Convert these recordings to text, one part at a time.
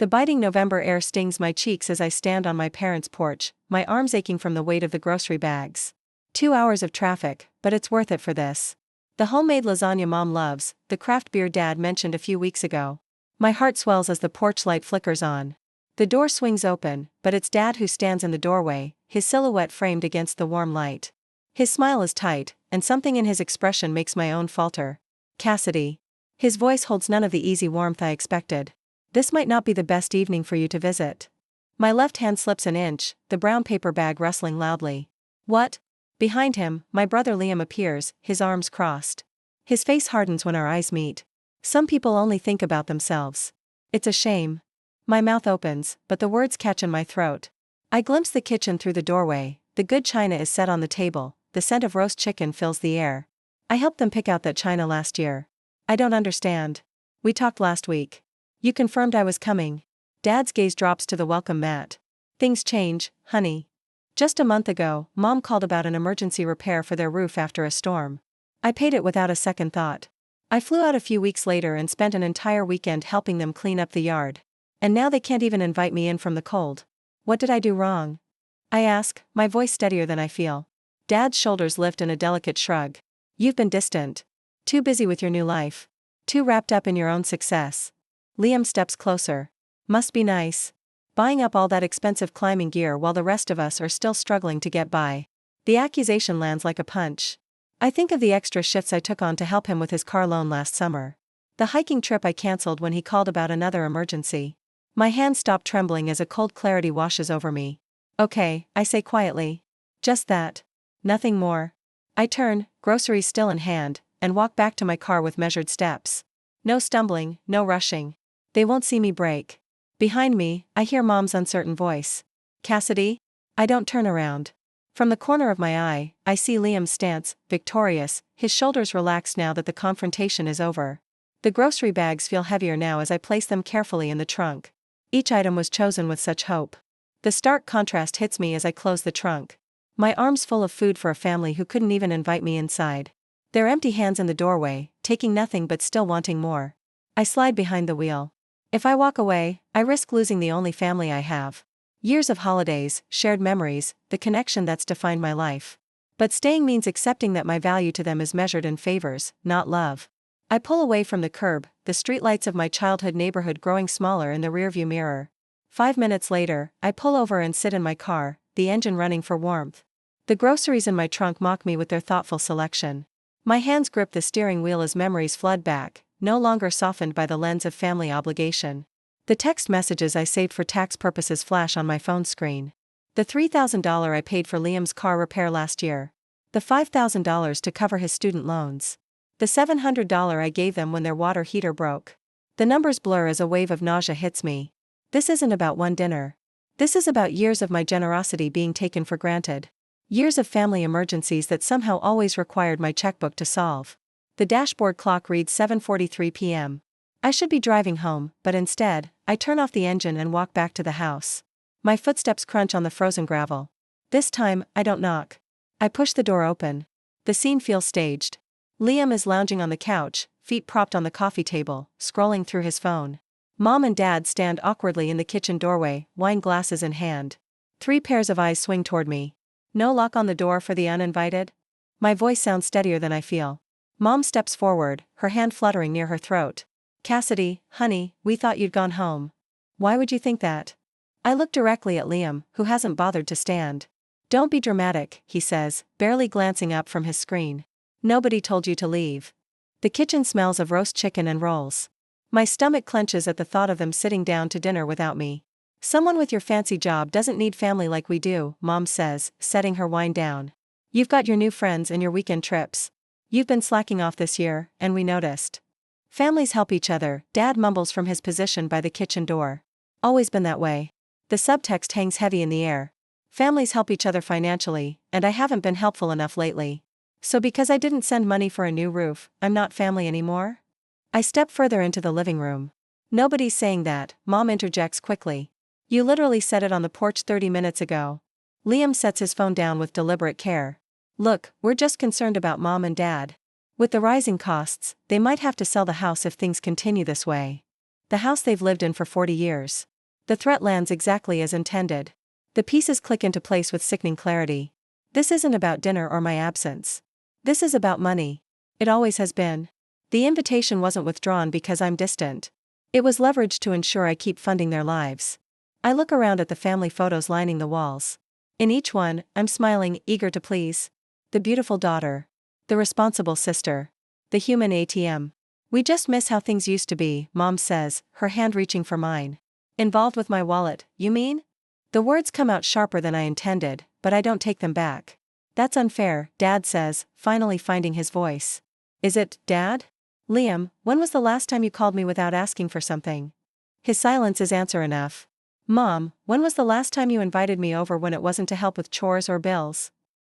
The biting November air stings my cheeks as I stand on my parents' porch, my arms aching from the weight of the grocery bags. 2 hours of traffic, but it's worth it for this. The homemade lasagna mom loves, the craft beer dad mentioned a few weeks ago. My heart swells as the porch light flickers on. The door swings open, but it's Dad who stands in the doorway, his silhouette framed against the warm light. His smile is tight, and something in his expression makes my own falter. Cassidy. His voice holds none of the easy warmth I expected. This might not be the best evening for you to visit. My left hand slips an inch, the brown paper bag rustling loudly. What? Behind him, my brother Liam appears, his arms crossed. His face hardens when our eyes meet. Some people only think about themselves. It's a shame. My mouth opens, but the words catch in my throat. I glimpse the kitchen through the doorway, the good china is set on the table, the scent of roast chicken fills the air. I helped them pick out that china last year. I don't understand. We talked last week. You confirmed I was coming. Dad's gaze drops to the welcome mat. Things change, honey. Just a month ago, Mom called about an emergency repair for their roof after a storm. I paid it without a second thought. I flew out a few weeks later and spent an entire weekend helping them clean up the yard. And now they can't even invite me in from the cold. What did I do wrong? I ask, my voice steadier than I feel. Dad's shoulders lift in a delicate shrug. You've been distant. Too busy with your new life. Too wrapped up in your own success. Liam steps closer. Must be nice. Buying up all that expensive climbing gear while the rest of us are still struggling to get by. The accusation lands like a punch. I think of the extra shifts I took on to help him with his car loan last summer. The hiking trip I canceled when he called about another emergency. My hands stop trembling as a cold clarity washes over me. Okay, I say quietly. Just that. Nothing more. I turn, groceries still in hand, and walk back to my car with measured steps. No stumbling, no rushing. They won't see me break. Behind me, I hear Mom's uncertain voice. Cassidy? I don't turn around. From the corner of my eye, I see Liam's stance, victorious, his shoulders relaxed now that the confrontation is over. The grocery bags feel heavier now as I place them carefully in the trunk. Each item was chosen with such hope. The stark contrast hits me as I close the trunk. My arms full of food for a family who couldn't even invite me inside. Their empty hands in the doorway, taking nothing but still wanting more. I slide behind the wheel. If I walk away, I risk losing the only family I have. Years of holidays, shared memories, the connection that's defined my life. But staying means accepting that my value to them is measured in favors, not love. I pull away from the curb, the streetlights of my childhood neighborhood growing smaller in the rearview mirror. 5 minutes later, I pull over and sit in my car, the engine running for warmth. The groceries in my trunk mock me with their thoughtful selection. My hands grip the steering wheel as memories flood back, no longer softened by the lens of family obligation. The text messages I saved for tax purposes flash on my phone screen. The $3,000 I paid for Liam's car repair last year. The $5,000 to cover his student loans. The $700 I gave them when their water heater broke. The numbers blur as a wave of nausea hits me. This isn't about one dinner. This is about years of my generosity being taken for granted. Years of family emergencies that somehow always required my checkbook to solve. The dashboard clock reads 7:43 p.m. I should be driving home, but instead, I turn off the engine and walk back to the house. My footsteps crunch on the frozen gravel. This time, I don't knock. I push the door open. The scene feels staged. Liam is lounging on the couch, feet propped on the coffee table, scrolling through his phone. Mom and Dad stand awkwardly in the kitchen doorway, wine glasses in hand. 3 pairs of eyes swing toward me. No lock on the door for the uninvited? My voice sounds steadier than I feel. Mom steps forward, her hand fluttering near her throat. Cassidy, honey, we thought you'd gone home. Why would you think that? I look directly at Liam, who hasn't bothered to stand. Don't be dramatic, he says, barely glancing up from his screen. Nobody told you to leave. The kitchen smells of roast chicken and rolls. My stomach clenches at the thought of them sitting down to dinner without me. Someone with your fancy job doesn't need family like we do, Mom says, setting her wine down. You've got your new friends and your weekend trips. You've been slacking off this year, and we noticed. Families help each other, Dad mumbles from his position by the kitchen door. Always been that way. The subtext hangs heavy in the air. Families help each other financially, and I haven't been helpful enough lately. So because I didn't send money for a new roof, I'm not family anymore? I step further into the living room. Nobody's saying that, Mom interjects quickly. You literally said it on the porch 30 minutes ago. Liam sets his phone down with deliberate care. Look, we're just concerned about Mom and Dad. With the rising costs, they might have to sell the house if things continue this way. The house they've lived in for 40 years. The threat lands exactly as intended. The pieces click into place with sickening clarity. This isn't about dinner or my absence. This is about money. It always has been. The invitation wasn't withdrawn because I'm distant. It was leveraged to ensure I keep funding their lives. I look around at the family photos lining the walls. In each one, I'm smiling, eager to please. The beautiful daughter. The responsible sister. The human ATM. We just miss how things used to be, Mom says, her hand reaching for mine. Involved with my wallet, you mean? The words come out sharper than I intended, but I don't take them back. That's unfair, Dad says, finally finding his voice. Is it, Dad? Liam, when was the last time you called me without asking for something? His silence is answer enough. Mom, when was the last time you invited me over when it wasn't to help with chores or bills?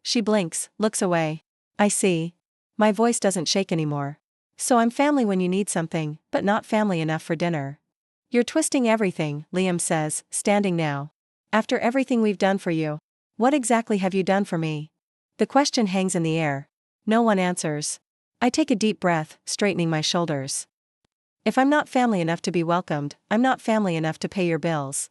She blinks, looks away. I see. My voice doesn't shake anymore. So I'm family when you need something, but not family enough for dinner. You're twisting everything, Liam says, standing now. After everything we've done for you, what exactly have you done for me? The question hangs in the air. No one answers. I take a deep breath, straightening my shoulders. If I'm not family enough to be welcomed, I'm not family enough to pay your bills.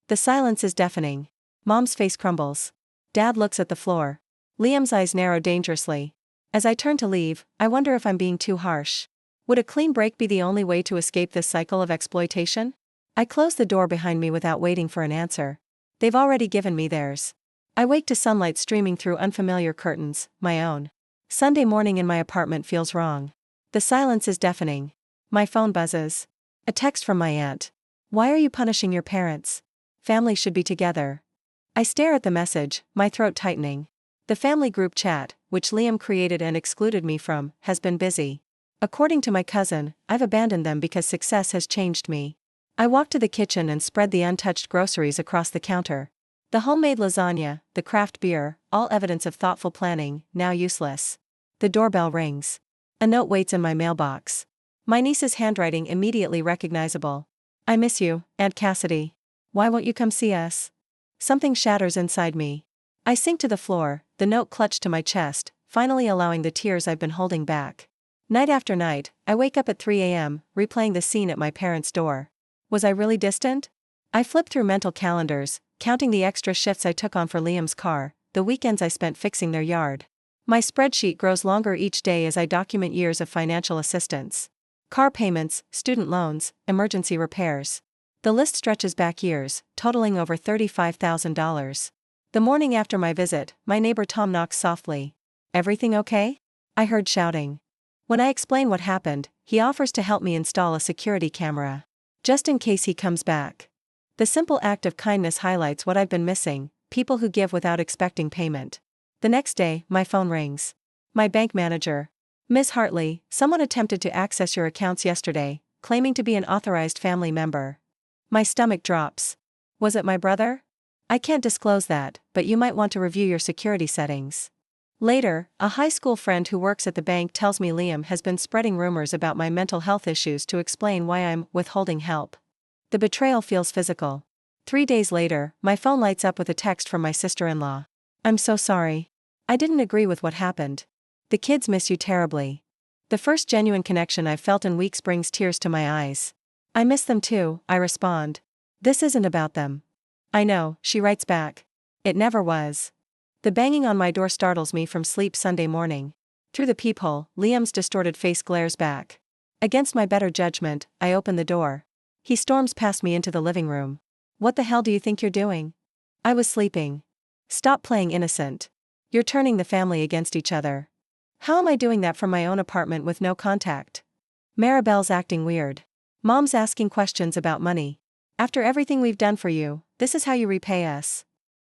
The silence is deafening. Mom's face crumbles. Dad looks at the floor. Liam's eyes narrow dangerously. As I turn to leave, I wonder if I'm being too harsh. Would a clean break be the only way to escape this cycle of exploitation? I close the door behind me without waiting for an answer. They've already given me theirs. I wake to sunlight streaming through unfamiliar curtains, my own. Sunday morning in my apartment feels wrong. The silence is deafening. My phone buzzes. A text from my aunt. Why are you punishing your parents? Family should be together. I stare at the message, my throat tightening. The family group chat, which Liam created and excluded me from, has been busy. According to my cousin, I've abandoned them because success has changed me. I walk to the kitchen and spread the untouched groceries across the counter. The homemade lasagna, the craft beer, all evidence of thoughtful planning, now useless. The doorbell rings. A note waits in my mailbox. My niece's handwriting immediately recognizable. I miss you, Aunt Cassidy. Why won't you come see us? Something shatters inside me. I sink to the floor, the note clutched to my chest, finally allowing the tears I've been holding back. Night after night, I wake up at 3 a.m., replaying the scene at my parents' door. Was I really distant? I flip through mental calendars, counting the extra shifts I took on for Liam's car, the weekends I spent fixing their yard. My spreadsheet grows longer each day as I document years of financial assistance. Car payments, student loans, emergency repairs. The list stretches back years, totaling over $35,000. The morning after my visit, my neighbor Tom knocks softly. Everything okay? I heard shouting. When I explain what happened, he offers to help me install a security camera. Just in case he comes back. The simple act of kindness highlights what I've been missing, people who give without expecting payment. The next day, my phone rings. My bank manager. Ms. Hartley, someone attempted to access your accounts yesterday, claiming to be an authorized family member. My stomach drops. Was it my brother? I can't disclose that, but you might want to review your security settings. Later, a high school friend who works at the bank tells me Liam has been spreading rumors about my mental health issues to explain why I'm withholding help. The betrayal feels physical. 3 days later, my phone lights up with a text from my sister-in-law. I'm so sorry. I didn't agree with what happened. The kids miss you terribly. The first genuine connection I've felt in weeks brings tears to my eyes. I miss them too, I respond. This isn't about them. I know, she writes back. It never was. The banging on my door startles me from sleep Sunday morning. Through the peephole, Liam's distorted face glares back. Against my better judgment, I open the door. He storms past me into the living room. What the hell do you think you're doing? I was sleeping. Stop playing innocent. You're turning the family against each other. How am I doing that from my own apartment with no contact? Maribel's acting weird. Mom's asking questions about money. After everything we've done for you, this is how you repay us.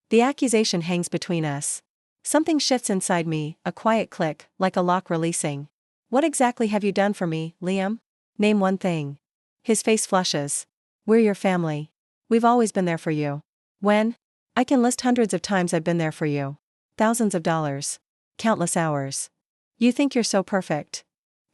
The accusation hangs between us. Something shifts inside me, a quiet click, like a lock releasing. What exactly have you done for me, Liam? Name one thing. His face flushes. We're your family. We've always been there for you. When? I can list hundreds of times I've been there for you. Thousands of dollars. Countless hours. You think you're so perfect.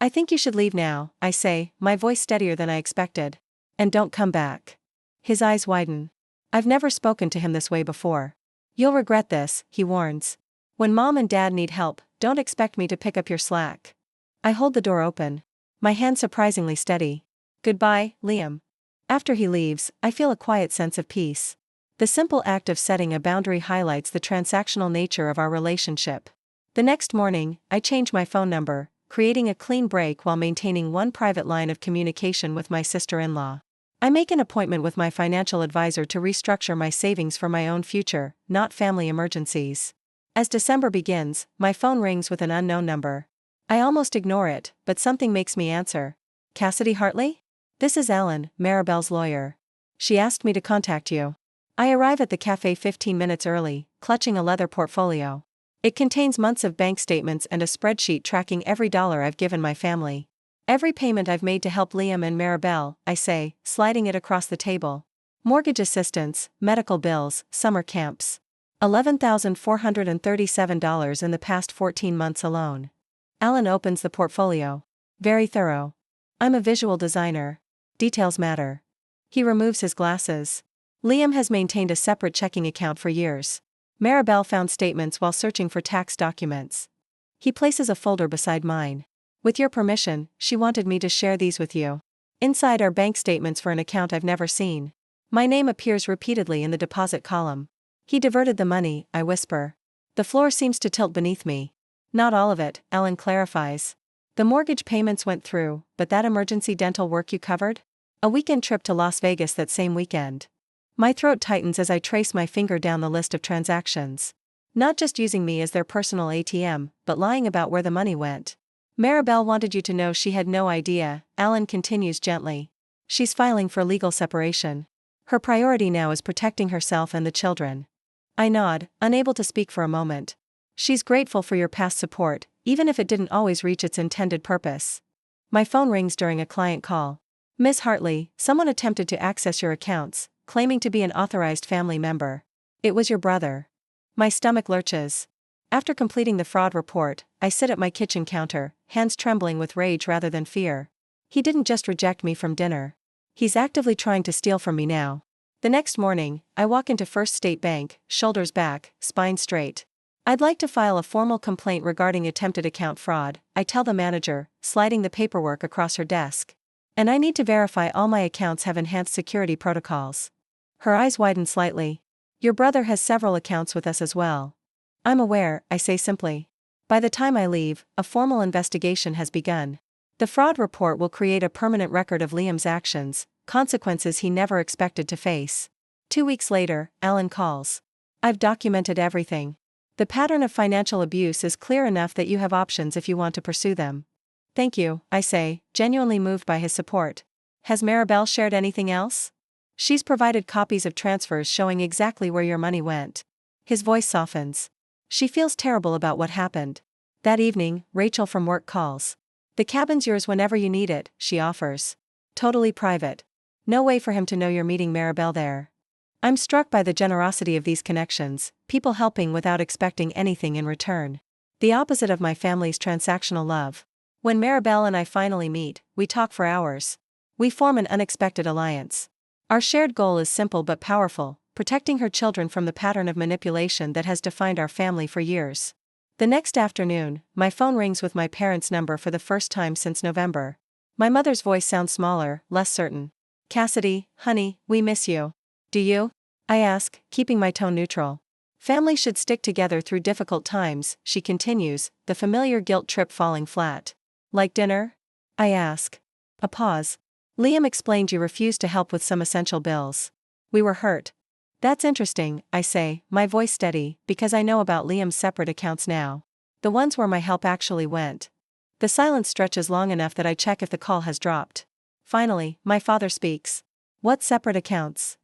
I think you should leave now, I say, my voice steadier than I expected. And don't come back. His eyes widen. I've never spoken to him this way before. You'll regret this, he warns. When Mom and Dad need help, don't expect me to pick up your slack. I hold the door open. My hand surprisingly steady. Goodbye, Liam. After he leaves, I feel a quiet sense of peace. The simple act of setting a boundary highlights the transactional nature of our relationship. The next morning, I change my phone number, creating a clean break while maintaining one private line of communication with my sister-in-law. I make an appointment with my financial advisor to restructure my savings for my own future, not family emergencies. As December begins, my phone rings with an unknown number. I almost ignore it, but something makes me answer. Cassidy Hartley? This is Ellen, Maribel's lawyer. She asked me to contact you. I arrive at the cafe 15 minutes early, clutching a leather portfolio. It contains months of bank statements and a spreadsheet tracking every dollar I've given my family. Every payment I've made to help Liam and Maribel, I say, sliding it across the table. Mortgage assistance, medical bills, summer camps. $11,437 in the past 14 months alone. Alan opens the portfolio. Very thorough. I'm a visual designer. Details matter. He removes his glasses. Liam has maintained a separate checking account for years. Maribel found statements while searching for tax documents. He places a folder beside mine. With your permission, she wanted me to share these with you. Inside are bank statements for an account I've never seen. My name appears repeatedly in the deposit column. He diverted the money, I whisper. The floor seems to tilt beneath me. Not all of it, Ellen clarifies. The mortgage payments went through, but that emergency dental work you covered? A weekend trip to Las Vegas that same weekend. My throat tightens as I trace my finger down the list of transactions. Not just using me as their personal ATM, but lying about where the money went. Maribel wanted you to know she had no idea, Alan continues gently. She's filing for legal separation. Her priority now is protecting herself and the children. I nod, unable to speak for a moment. She's grateful for your past support, even if it didn't always reach its intended purpose. My phone rings during a client call. Miss Hartley, someone attempted to access your accounts, claiming to be an authorized family member. It was your brother. My stomach lurches. After completing the fraud report, I sit at my kitchen counter, hands trembling with rage rather than fear. He didn't just reject me from dinner. He's actively trying to steal from me now. The next morning, I walk into First State Bank, shoulders back, spine straight. I'd like to file a formal complaint regarding attempted account fraud, I tell the manager, sliding the paperwork across her desk. And I need to verify all my accounts have enhanced security protocols. Her eyes widen slightly. Your brother has several accounts with us as well. I'm aware, I say simply. By the time I leave, a formal investigation has begun. The fraud report will create a permanent record of Liam's actions, consequences he never expected to face. 2 weeks later, Alan calls. I've documented everything. The pattern of financial abuse is clear enough that you have options if you want to pursue them. Thank you, I say, genuinely moved by his support. Has Maribel shared anything else? She's provided copies of transfers showing exactly where your money went. His voice softens. She feels terrible about what happened. That evening, Rachel from work calls. The cabin's yours whenever you need it, she offers. Totally private. No way for him to know you're meeting Maribel there. I'm struck by the generosity of these connections, people helping without expecting anything in return. The opposite of my family's transactional love. When Maribel and I finally meet, we talk for hours. We form an unexpected alliance. Our shared goal is simple but powerful, protecting her children from the pattern of manipulation that has defined our family for years. The next afternoon, my phone rings with my parents' number for the first time since November. My mother's voice sounds smaller, less certain. Cassidy, honey, we miss you. Do you? I ask, keeping my tone neutral. Families should stick together through difficult times, she continues, the familiar guilt trip falling flat. Like dinner? I ask. A pause. Liam explained you refused to help with some essential bills. We were hurt. That's interesting, I say, my voice steady, because I know about Liam's separate accounts now. The ones where my help actually went. The silence stretches long enough that I check if the call has dropped. Finally, my father speaks. What separate accounts?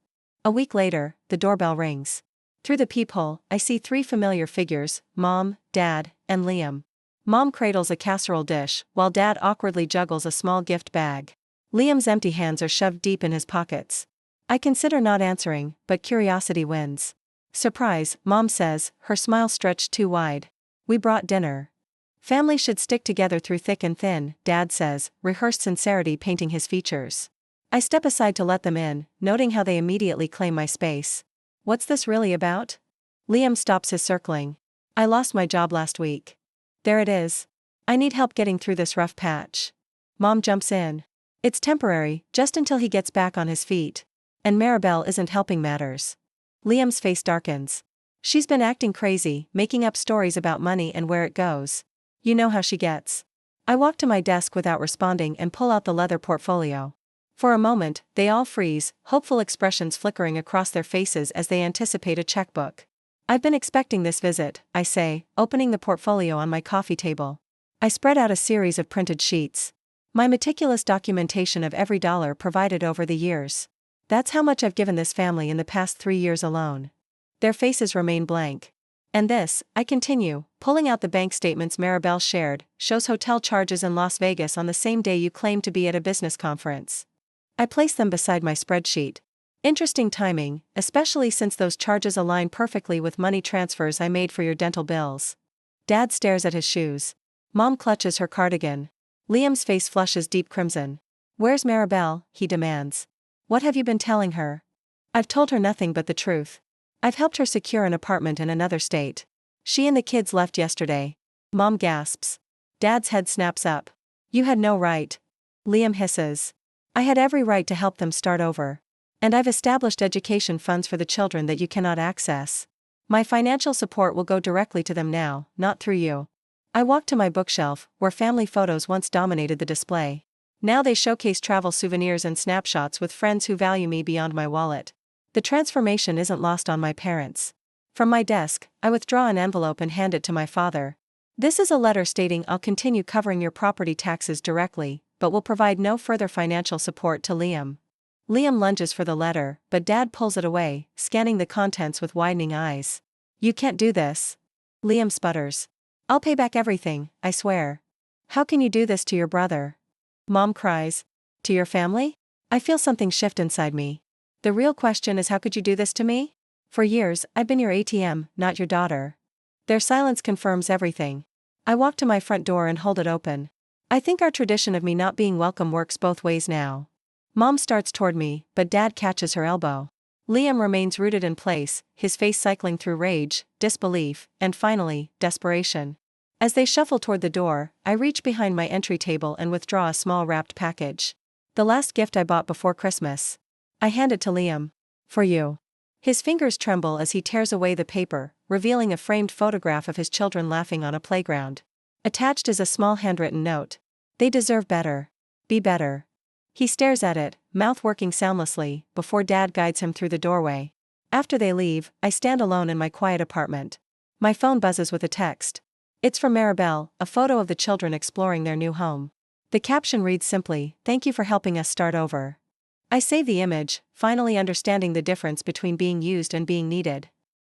A week later, the doorbell rings. Through the peephole, I see 3 familiar figures, Mom, Dad, and Liam. Mom cradles a casserole dish, while Dad awkwardly juggles a small gift bag. Liam's empty hands are shoved deep in his pockets. I consider not answering, but curiosity wins. Surprise, Mom says, her smile stretched too wide. We brought dinner. Family should stick together through thick and thin, Dad says, rehearsed sincerity painting his features. I step aside to let them in, noting how they immediately claim my space. What's this really about? Liam stops his circling. I lost my job last week. There it is. I need help getting through this rough patch. Mom jumps in. It's temporary, just until he gets back on his feet. And Maribel isn't helping matters. Liam's face darkens. She's been acting crazy, making up stories about money and where it goes. You know how she gets. I walk to my desk without responding and pull out the leather portfolio. For a moment, they all freeze, hopeful expressions flickering across their faces as they anticipate a checkbook. I've been expecting this visit, I say, opening the portfolio on my coffee table. I spread out a series of printed sheets. My meticulous documentation of every dollar provided over the years. That's how much I've given this family in the past 3 years alone. Their faces remain blank. And this, I continue, pulling out the bank statements Maribel shared, shows hotel charges in Las Vegas on the same day you claimed to be at a business conference. I place them beside my spreadsheet. Interesting timing, especially since those charges align perfectly with money transfers I made for your dental bills. Dad stares at his shoes. Mom clutches her cardigan. Liam's face flushes deep crimson. Where's Maribel? He demands. What have you been telling her? I've told her nothing but the truth. I've helped her secure an apartment in another state. She and the kids left yesterday. Mom gasps. Dad's head snaps up. You had no right. Liam hisses. I had every right to help them start over. And I've established education funds for the children that you cannot access. My financial support will go directly to them now, not through you. I walk to my bookshelf, where family photos once dominated the display. Now they showcase travel souvenirs and snapshots with friends who value me beyond my wallet. The transformation isn't lost on my parents. From my desk, I withdraw an envelope and hand it to my father. This is a letter stating I'll continue covering your property taxes directly, but will provide no further financial support to Liam. Liam lunges for the letter, but Dad pulls it away, scanning the contents with widening eyes. You can't do this. Liam sputters. I'll pay back everything, I swear. How can you do this to your brother? Mom cries. To your family? I feel something shift inside me. The real question is, how could you do this to me? For years, I've been your ATM, not your daughter. Their silence confirms everything. I walk to my front door and hold it open. I think our tradition of me not being welcome works both ways now. Mom starts toward me, but Dad catches her elbow. Liam remains rooted in place, his face cycling through rage, disbelief, and finally, desperation. As they shuffle toward the door, I reach behind my entry table and withdraw a small wrapped package. The last gift I bought before Christmas. I hand it to Liam. For you. His fingers tremble as he tears away the paper, revealing a framed photograph of his children laughing on a playground. Attached is a small handwritten note. They deserve better. Be better. He stares at it, mouth working soundlessly, before Dad guides him through the doorway. After they leave, I stand alone in my quiet apartment. My phone buzzes with a text. It's from Maribel, a photo of the children exploring their new home. The caption reads simply, "Thank you for helping us start over." I save the image, finally understanding the difference between being used and being needed.